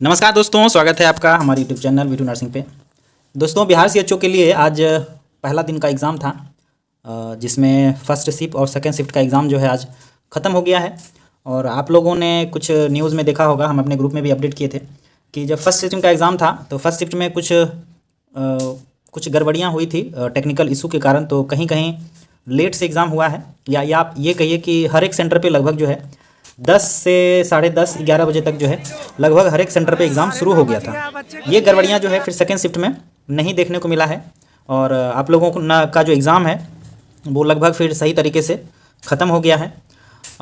नमस्कार दोस्तों, स्वागत है आपका हमारे यूट्यूब चैनल वीटू नर्सिंग पे। दोस्तों, बिहार सीएचओ के लिए आज पहला दिन का एग्ज़ाम था, जिसमें फर्स्ट शिफ्ट और सेकंड शिफ्ट का एग्ज़ाम जो है आज ख़त्म हो गया है। और आप लोगों ने कुछ न्यूज़ में देखा होगा, हम अपने ग्रुप में भी अपडेट किए थे कि जब फर्स्ट शिफ्ट का एग्ज़ाम था तो फर्स्ट शिफ्ट में कुछ गड़बड़ियाँ हुई थी टेक्निकल इशू के कारण। तो कहीं कहीं लेट से एग्ज़ाम हुआ है, या आप ये कहिए कि हर एक सेंटर पे लगभग जो है 10 से 10:30 11 बजे तक जो है लगभग हर एक सेंटर पे एग्ज़ाम शुरू हो गया था। ये गड़बड़ियाँ जो है फिर सेकेंड शिफ्ट में नहीं देखने को मिला है, और आप लोगों का जो एग्ज़ाम है वो लगभग फिर सही तरीके से ख़त्म हो गया है।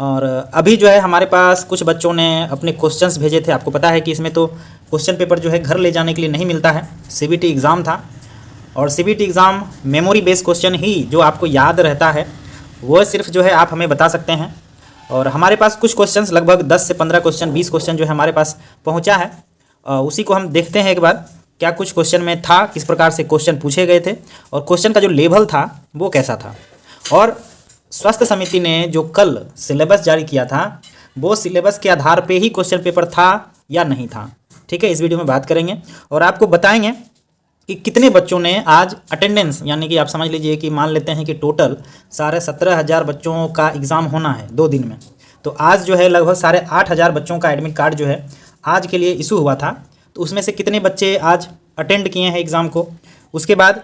और अभी जो है हमारे पास कुछ बच्चों ने अपने क्वेश्चंस भेजे थे। आपको पता है कि इसमें तो क्वेश्चन पेपर जो है घर ले जाने के लिए नहीं मिलता है। सीबीटी एग्ज़ाम था, और CBT exam memory based question ही जो आपको याद रहता है वो सिर्फ जो है आप हमें बता सकते हैं। और हमारे पास कुछ क्वेश्चंस लगभग 10 से 15 क्वेश्चन 20 क्वेश्चन जो है हमारे पास पहुंचा है। उसी को हम देखते हैं एक बार, क्या कुछ क्वेश्चन में था, किस प्रकार से क्वेश्चन पूछे गए थे और क्वेश्चन का जो लेवल था वो कैसा था। और स्वास्थ्य समिति ने जो कल सिलेबस जारी किया था वो सिलेबस के आधार पे ही क्वेश्चन पेपर था या नहीं था। ठीक है, इस वीडियो में बात करेंगे और आपको बताएंगे कि कितने बच्चों ने आज अटेंडेंस, यानी कि आप समझ लीजिए कि मान लेते हैं कि टोटल 17,500 बच्चों का एग्ज़ाम होना है 2 दिन में। तो आज जो है लगभग 8,500 बच्चों का एडमिट कार्ड जो है आज के लिए इशू हुआ था। तो उसमें से कितने बच्चे आज अटेंड किए हैं एग्ज़ाम को। उसके बाद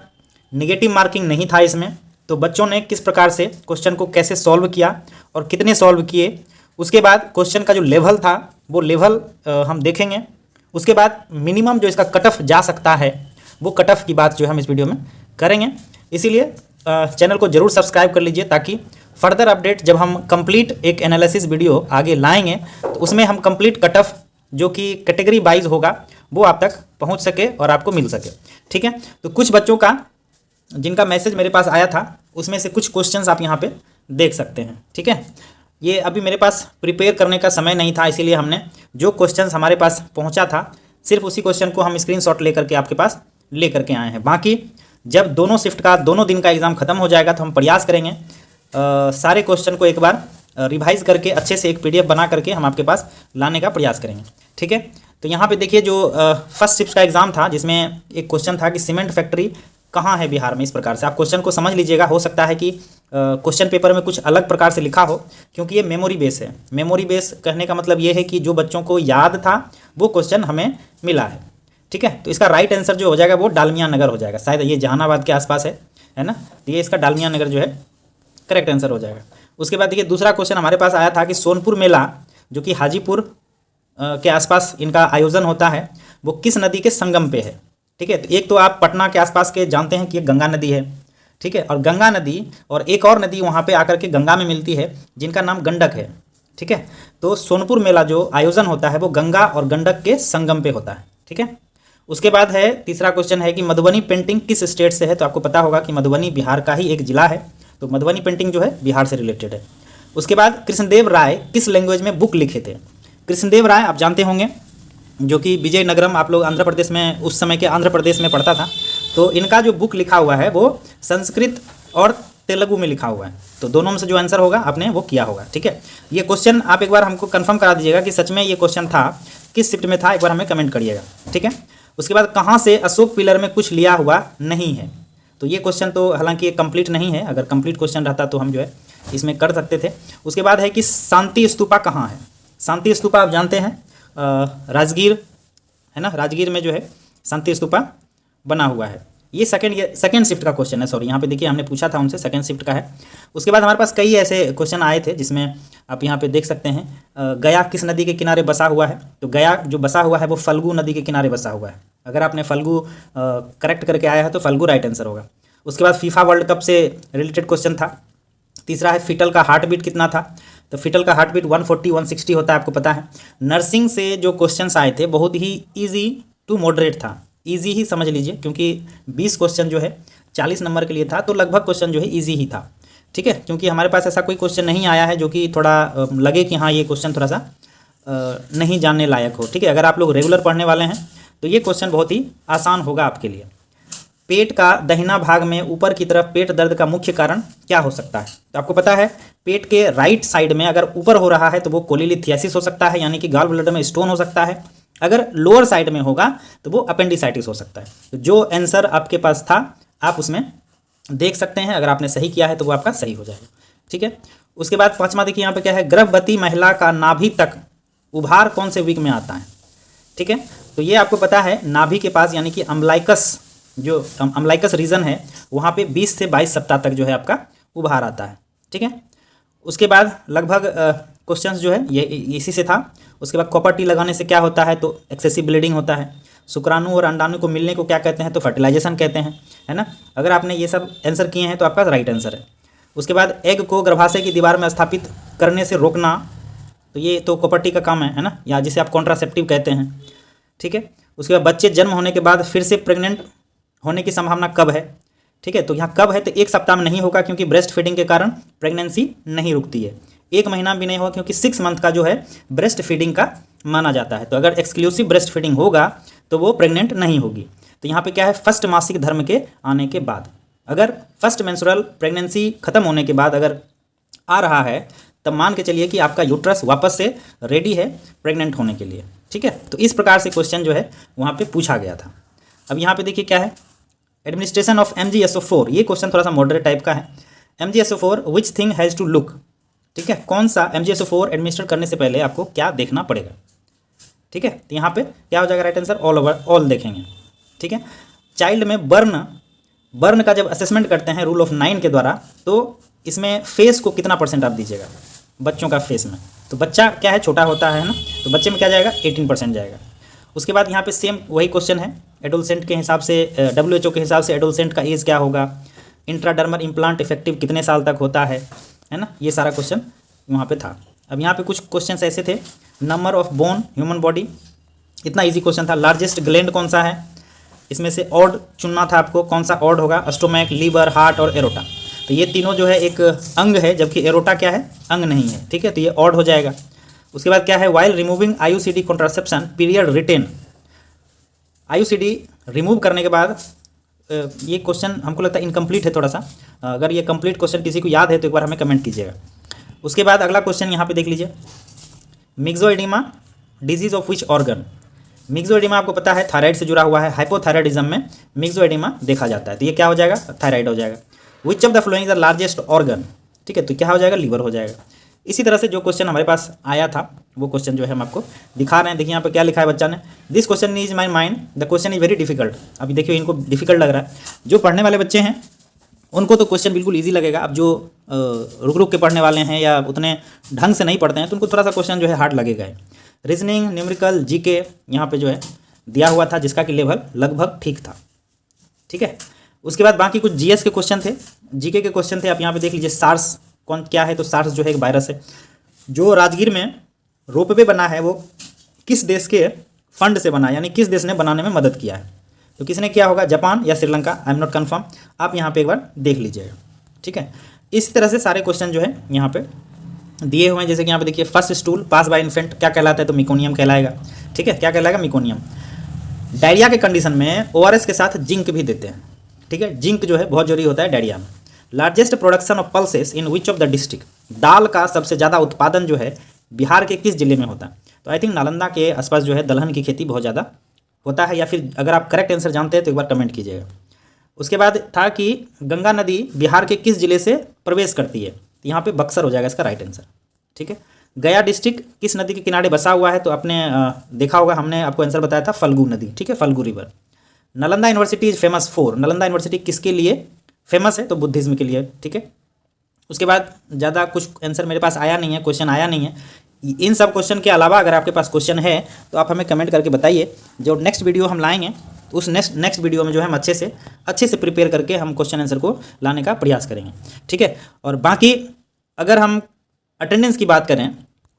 नेगेटिव मार्किंग नहीं था इसमें, तो बच्चों ने किस प्रकार से क्वेश्चन को कैसे सॉल्व किया और कितने सॉल्व किए। उसके बाद क्वेश्चन का जो लेवल था वो लेवल हम देखेंगे। उसके बाद मिनिमम जो इसका कट ऑफ जा सकता है वो कट ऑफ की बात जो हम इस वीडियो में करेंगे। इसीलिए चैनल को ज़रूर सब्सक्राइब कर लीजिए, ताकि फर्दर अपडेट जब हम कंप्लीट एक एनालिसिस वीडियो आगे लाएंगे तो उसमें हम कंप्लीट कट ऑफ जो कि कैटेगरी वाइज होगा वो आप तक पहुंच सके और आपको मिल सके। ठीक है, तो कुछ बच्चों का जिनका मैसेज मेरे पास आया था उसमें से कुछ क्वेश्चंस आप यहाँ पे देख सकते हैं। ठीक है, ये अभी मेरे पास प्रिपेयर करने का समय नहीं था, इसीलिए हमने जो क्वेश्चंस हमारे पास पहुँचा था सिर्फ उसी क्वेश्चन को हम स्क्रीनशॉट लेकर के आपके पास लेकर के आए हैं। बाकी जब दोनों शिफ्ट का दोनों दिन का एग्ज़ाम ख़त्म हो जाएगा तो हम प्रयास करेंगे सारे क्वेश्चन को एक बार रिवाइज करके अच्छे से एक पीडीएफ बना करके हम आपके पास लाने का प्रयास करेंगे। ठीक है, तो यहाँ पे देखिए जो फर्स्ट शिफ्ट का एग्ज़ाम था जिसमें एक क्वेश्चन था कि सीमेंट फैक्ट्री कहाँ है बिहार में। इस प्रकार से आप क्वेश्चन को समझ लीजिएगा, हो सकता है कि क्वेश्चन पेपर में कुछ अलग प्रकार से लिखा हो, क्योंकि ये मेमोरी बेस है। मेमोरी बेस कहने का मतलब ये है कि जो बच्चों को याद था वो क्वेश्चन हमें मिला है। ठीक है, तो इसका राइट आंसर जो हो जाएगा वो डालमिया नगर हो जाएगा। शायद ये जहानाबाद के आसपास है ना, तो ये इसका डालमिया नगर जो है करेक्ट आंसर हो जाएगा। उसके बाद देखिए दूसरा क्वेश्चन हमारे पास आया था कि सोनपुर मेला जो कि हाजीपुर के आसपास इनका आयोजन होता है वो किस नदी के संगम पे है। ठीक है, तो एक तो आप पटना के आसपास के जानते हैं कि ये गंगा नदी है। ठीक है, और गंगा नदी और एक और नदी वहाँ पे आकर के गंगा में मिलती है जिनका नाम गंडक है। ठीक है, तो सोनपुर मेला जो आयोजन होता है वो गंगा और गंडक के संगम पे होता है। ठीक है, उसके बाद है तीसरा क्वेश्चन है कि मधुबनी पेंटिंग किस स्टेट से है। तो आपको पता होगा कि मधुबनी बिहार का ही एक जिला है, तो मधुबनी पेंटिंग जो है बिहार से रिलेटेड है। उसके बाद कृष्णदेव राय किस लैंग्वेज में बुक लिखे थे। कृष्णदेव राय आप जानते होंगे जो कि विजयनगरम, आप लोग आंध्र प्रदेश में, उस समय के आंध्र प्रदेश में पढ़ता था, तो इनका जो बुक लिखा हुआ है वो संस्कृत और तेलुगु में लिखा हुआ है। तो दोनों में से जो आंसर होगा आपने वो किया होगा। ठीक है, ये क्वेश्चन आप एक बार हमको कंफर्म करा दीजिएगा कि सच में ये क्वेश्चन था, किस शिफ्ट में था, एक बार हमें कमेंट करिएगा। ठीक है, उसके बाद कहाँ से अशोक पिलर में कुछ लिया हुआ नहीं है। तो ये क्वेश्चन तो हालांकि ये कंप्लीट नहीं है, अगर कंप्लीट क्वेश्चन रहता तो हम जो है इसमें कर सकते थे। उसके बाद है कि शांति स्तूपा कहाँ है। शांति स्तूपा आप जानते हैं राजगीर है ना, राजगीर में जो है शांति स्तूपा बना हुआ है। ये सेकंड शिफ्ट का क्वेश्चन है, सॉरी यहाँ पे देखिए हमने पूछा था उनसे, सेकंड शिफ्ट का है। उसके बाद हमारे पास कई ऐसे क्वेश्चन आए थे जिसमें आप यहाँ पे देख सकते हैं गया किस नदी के किनारे बसा हुआ है। तो गया जो बसा हुआ है वो फल्गु नदी के किनारे बसा हुआ है। अगर आपने फल्गु करेक्ट करके आया है तो फल्गु राइट आंसर होगा। उसके बाद फीफा वर्ल्ड कप से रिलेटेड क्वेश्चन था। तीसरा है फीटल का हार्ट बीट कितना था। तो फीटल का हार्ट बीट 140-160 होता है, आपको पता है। नर्सिंग से जो क्वेश्चंस आए थे बहुत ही ईजी टू मॉडरेट था, ईजी ही समझ लीजिए, क्योंकि 20 क्वेश्चन जो है 40 नंबर के लिए था, तो लगभग क्वेश्चन जो है ईजी ही था। ठीक है, क्योंकि हमारे पास ऐसा कोई क्वेश्चन नहीं आया है जो कि थोड़ा लगे कि हाँ ये क्वेश्चन थोड़ा सा नहीं जानने लायक हो। ठीक है, अगर आप लोग रेगुलर पढ़ने वाले हैं तो ये क्वेश्चन बहुत ही आसान होगा आपके लिए। पेट का दाहिना भाग में ऊपर की तरफ पेट दर्द का मुख्य कारण क्या हो सकता है। तो आपको पता है पेट के राइट साइड में अगर ऊपर हो रहा है तो वो कोलिलिथियासिस हो सकता है, यानी कि गॉल ब्लैडर में स्टोन हो सकता है। अगर लोअर साइड में होगा तो वो अपेंडिसाइटिस हो सकता है। तो जो आंसर आपके पास था आप उसमें देख सकते हैं, अगर आपने सही किया है तो वो आपका सही हो जाएगा। ठीक है, उसके बाद पांचवा देखिए यहाँ पे क्या है, गर्भवती महिला का नाभि तक उभार कौन से वीक में आता है। ठीक है, तो ये आपको पता है नाभि के पास यानी कि अम्लाइकस, जो अम्लाइकस रीजन है वहाँ पे 20 से 22 सप्ताह तक जो है आपका उभार आता है। ठीक है, उसके बाद लगभग क्वेश्चंस जो है ये इसी से था। उसके बाद कॉपर टी लगाने से क्या होता है, तो एक्सेसिव ब्लीडिंग होता है। शुक्राणु और अंडाणु को मिलने को क्या कहते हैं, तो फर्टिलाइजेशन कहते हैं, है ना। अगर आपने ये सब आंसर किए हैं तो आपका राइट आंसर है। उसके बाद एग को गर्भाशय की दीवार में स्थापित करने से रोकना, तो ये तो कॉपर टी का काम है ना, या जिसे आप कॉन्ट्रासेप्टिव कहते हैं। ठीक है, उसके बाद बच्चे जन्म होने के बाद फिर से प्रेग्नेंट होने की संभावना कब है। ठीक है, तो यहाँ कब है तो 1 सप्ताह में नहीं होगा, क्योंकि ब्रेस्ट फीडिंग के कारण प्रेगनेंसी नहीं रुकती है। 1 महीना भी नहीं होगा, क्योंकि 6 मंथ का जो है ब्रेस्ट फीडिंग का माना जाता है। तो अगर एक्सक्लूसिव ब्रेस्ट फीडिंग होगा तो वो प्रेग्नेंट नहीं होगी। तो यहाँ पे क्या है, फर्स्ट मासिक धर्म के आने के बाद, अगर फर्स्ट मेंस्ट्रुअल प्रेगनेंसी खत्म होने के बाद अगर आ रहा है तब मान के चलिए कि आपका यूट्रस वापस से रेडी है प्रेग्नेंट होने के लिए। ठीक है, तो इस प्रकार से क्वेश्चन जो है वहाँ पे पूछा गया था। अब यहाँ पे देखिए क्या है, एडमिनिस्ट्रेशन ऑफ MgSO4, ये क्वेश्चन थोड़ा सा मॉडरेट टाइप का है। MgSO4 which thing has to look. ठीक है, कौन सा MgSO4 एडमिनिस्टर करने से पहले आपको क्या देखना पड़ेगा। ठीक है, तो यहाँ पे क्या हो जाएगा right answer, all over all देखेंगे। ठीक है, चाइल्ड में बर्न का जब असेसमेंट करते हैं रूल ऑफ 9 के द्वारा, तो इसमें फेस को कितना % आप दीजिएगा बच्चों का फेस में, तो बच्चा क्या है छोटा होता है ना, तो बच्चे में क्या जाएगा 18% जाएगा। उसके बाद यहाँ पे सेम वही क्वेश्चन है, एडोलसेंट के हिसाब से WHO के हिसाब से एडोलसेंट का एज क्या होगा, इंट्राडर्मल इम्प्लांट इफेक्टिव कितने साल तक होता है ना, ये सारा क्वेश्चन वहाँ पे था। अब यहाँ पे कुछ क्वेश्चन ऐसे थे, number of bone human body, इतना ईजी क्वेश्चन था। लार्जेस्ट ग्लैंड कौन सा है, इसमें से ऑड चुनना था आपको, कौन सा ऑड होगा, स्टोमैक, लीवर, हार्ट और एरोटा। तो ये तीनों जो है एक अंग है, जबकि एरोटा क्या है, अंग नहीं है। ठीक है, तो ये ऑड हो जाएगा। उसके बाद क्या है, while removing IUCD contraception period retain, IUCD remove करने के बाद, ये क्वेश्चन हमको लगता है इनकम्प्लीट है थोड़ा सा, अगर ये कंप्लीट क्वेश्चन किसी को याद है तो एक बार हमें कमेंट कीजिएगा। उसके बाद अगला क्वेश्चन यहाँ पे देख लीजिए, मिक्सोएडिमा डिजीज ऑफ विच ऑर्गन। मिक्सोएडिमा आपको पता है थायराइड से जुड़ा हुआ है, हाइपोथायराइडिज्म में मिक्सोएडिमा देखा जाता है, तो ये क्या हो जाएगा, थायराइड हो जाएगा। विच of the following is the largest organ. ठीक है, तो क्या हो जाएगा, लीवर हो जाएगा। इसी तरह से जो क्वेश्चन हमारे पास आया था वो क्वेश्चन जो है हम आपको दिखा रहे हैं। देखिए यहाँ पे क्या लिखा है बच्चा ने, this question is my mind, the question is very difficult. अभी देखिए इनको डिफिकल्ट लग रहा है, जो पढ़ने वाले बच्चे हैं उनको तो क्वेश्चन बिल्कुल ईजी लगेगा। अब जो रुक रुक के पढ़ने वाले हैं या उतने ढंग से नहीं पढ़ते हैं तो उनको थोड़ा सा क्वेश्चन जो है हार्ड लगेगा। रीजनिंग, न्यूमेरिकल, जीके यहाँ पे जो है दिया हुआ था, जिसका कि लेवल लगभग ठीक था। ठीक है, उसके बाद बाकी कुछ जीएस के क्वेश्चन थे, जीके के क्वेश्चन थे। आप यहाँ पे देख लीजिए, सार्स कौन क्या है, तो सार्स जो है एक वायरस है। जो राजगीर में रोपवे बना है वो किस देश के फंड से बना, यानी किस देश ने बनाने में मदद किया है, तो किसने किया होगा, जापान या Sri Lanka, I am not confirm, आप यहाँ पे एक बार देख लीजिएगा। ठीक है, इस तरह से सारे क्वेश्चन जो है यहाँ पे दिए हुए हैं। जैसे कि यहाँ पे देखिए, first stool pass by infant क्या कहलाता है, तो मिकोनियम कहलाएगा। ठीक है, क्या कहलाएगा, मिकोनियम। डायरिया के कंडीशन में ORS के साथ जिंक भी देते हैं। ठीक है, जिंक जो है बहुत जरूरी होता है डायरिया में। Largest production of pulses in which of the district, दाल का सबसे ज़्यादा उत्पादन जो है बिहार के किस जिले में होता है, तो आई थिंक नालंदा के आसपास जो है दलहन की खेती बहुत ज़्यादा होता है, या फिर अगर आप करेक्ट आंसर जानते हैं तो एक बार कमेंट कीजिएगा। उसके बाद था कि गंगा नदी बिहार के किस जिले से प्रवेश करती है, तो यहाँ पे बक्सर हो जाएगा इसका राइट आंसर। ठीक है, गया डिस्ट्रिक्ट किस नदी के किनारे बसा हुआ है, तो आपने देखा होगा, हमने आपको आंसर बताया था, फल्गु नदी। ठीक है, Phalgu river. Nalanda university is famous for, Nalanda university किसके लिए फेमस है, तो बुद्धिज्म के लिए। ठीक है, उसके बाद ज़्यादा कुछ आंसर मेरे पास आया नहीं है, क्वेश्चन आया नहीं है। इन सब क्वेश्चन के अलावा अगर आपके पास क्वेश्चन है तो आप हमें कमेंट करके बताइए। जो नेक्स्ट वीडियो हम लाएंगे उस नेक्स्ट वीडियो में जो है हम अच्छे से प्रिपेयर करके हम क्वेश्चन आंसर को लाने का प्रयास करेंगे। ठीक है, और बाकी अगर हम अटेंडेंस की बात करें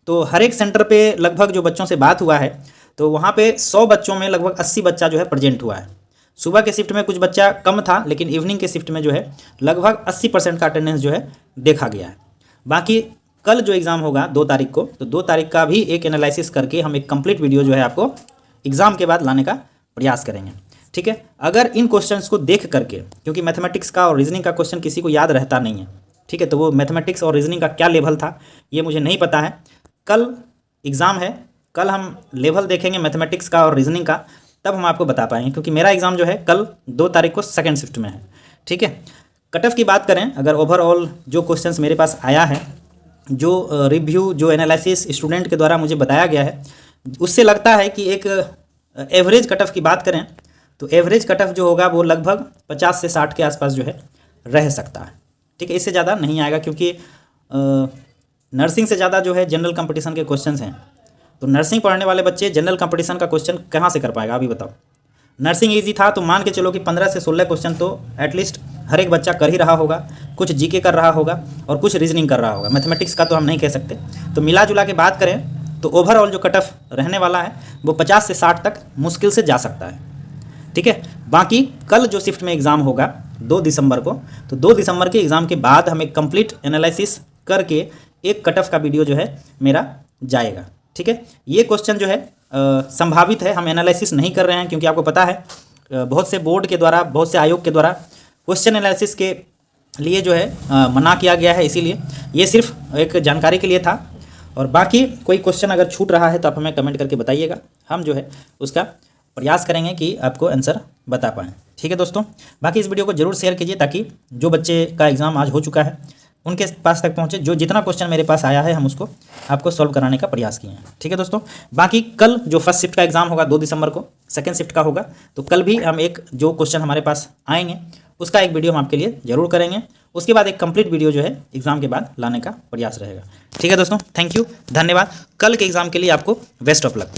तो हर एक सेंटर पे लगभग जो बच्चों से बात हुआ है तो वहाँ पे 100 बच्चों में लगभग 80 बच्चा जो है प्रेजेंट हुआ है। सुबह के शिफ्ट में कुछ बच्चा कम था, लेकिन इवनिंग के शिफ्ट में जो है लगभग 80% का अटेंडेंस जो है देखा गया है। बाकी कल जो एग्ज़ाम होगा 2 तारीख को, तो 2 तारीख का भी एक एनालिसिस करके हम एक कंप्लीट वीडियो जो है आपको एग्ज़ाम के बाद लाने का प्रयास करेंगे। ठीक है, अगर इन क्वेश्चंस को देख करके, क्योंकि मैथमेटिक्स का और रीजनिंग का क्वेश्चन किसी को याद रहता नहीं है, ठीक है, तो वो मैथमेटिक्स और रीजनिंग का क्या लेवल था ये मुझे नहीं पता है। कल एग्ज़ाम है, कल हम लेवल देखेंगे मैथमेटिक्स का और रीजनिंग का, तब हम आपको बता पाएंगे, क्योंकि मेरा एग्ज़ाम जो है कल 2 तारीख को सेकंड शिफ्ट में है। ठीक है, कट ऑफ की बात करें, अगर ओवरऑल जो क्वेश्चंस मेरे पास आया है, जो रिव्यू, जो एनालिसिस स्टूडेंट के द्वारा मुझे बताया गया है, उससे लगता है कि एक एवरेज कट ऑफ की बात करें तो एवरेज कट ऑफ जो होगा वो लगभग 50 से 60 के आसपास जो है रह सकता है। ठीक है, इससे ज़्यादा नहीं आएगा, क्योंकि नर्सिंग से ज़्यादा जो है जनरल कंपटीशन के क्वेश्चंस हैं। तो नर्सिंग पढ़ने वाले बच्चे जनरल कंपटीशन का क्वेश्चन कहाँ से कर पाएगा, अभी बताओ। नर्सिंग इजी था तो मान के चलो कि 15 से 16 क्वेश्चन तो एटलीस्ट हर एक बच्चा कर ही रहा होगा, कुछ जीके कर रहा होगा और कुछ रीजनिंग कर रहा होगा। मैथमेटिक्स का तो हम नहीं कह सकते। तो मिला जुला के बात करें तो ओवरऑल जो कट ऑफ रहने वाला है वो 50 से 60 तक मुश्किल से जा सकता है। ठीक है, बाकी कल जो शिफ्ट में एग्ज़ाम होगा 2 दिसंबर को, तो 2 दिसंबर के एग्ज़ाम के बाद हमें कंप्लीट एनालिसिस करके एक कट ऑफ का वीडियो जो है मेरा जाएगा। ठीक है, ये क्वेश्चन जो है संभावित है, हम एनालिसिस नहीं कर रहे हैं, क्योंकि आपको पता है बहुत से बोर्ड के द्वारा, बहुत से आयोग के द्वारा क्वेश्चन एनालिसिस के लिए जो है मना किया गया है। इसीलिए ये सिर्फ एक जानकारी के लिए था। और बाकी कोई क्वेश्चन अगर छूट रहा है तो आप हमें कमेंट करके बताइएगा, हम जो है उसका प्रयास करेंगे कि आपको आंसर बता पाएँ। ठीक है दोस्तों, बाकी इस वीडियो को जरूर शेयर कीजिए ताकि जो बच्चे का एग्ज़ाम आज हो चुका है उनके पास तक पहुँचे। जो जितना क्वेश्चन मेरे पास आया है हम उसको आपको सॉल्व कराने का प्रयास किए हैं। ठीक है दोस्तों, बाकी कल जो फर्स्ट शिफ्ट का एग्ज़ाम होगा 2 दिसंबर को, सेकंड शिफ्ट का होगा, तो कल भी हम एक जो क्वेश्चन हमारे पास आएंगे उसका एक वीडियो हम आपके लिए ज़रूर करेंगे। उसके बाद एक कंप्लीट वीडियो जो है एग्ज़ाम के बाद लाने का प्रयास रहेगा। ठीक है दोस्तों, थैंक यू, धन्यवाद। कल के एग्ज़ाम के लिए आपको बेस्ट ऑफ लक।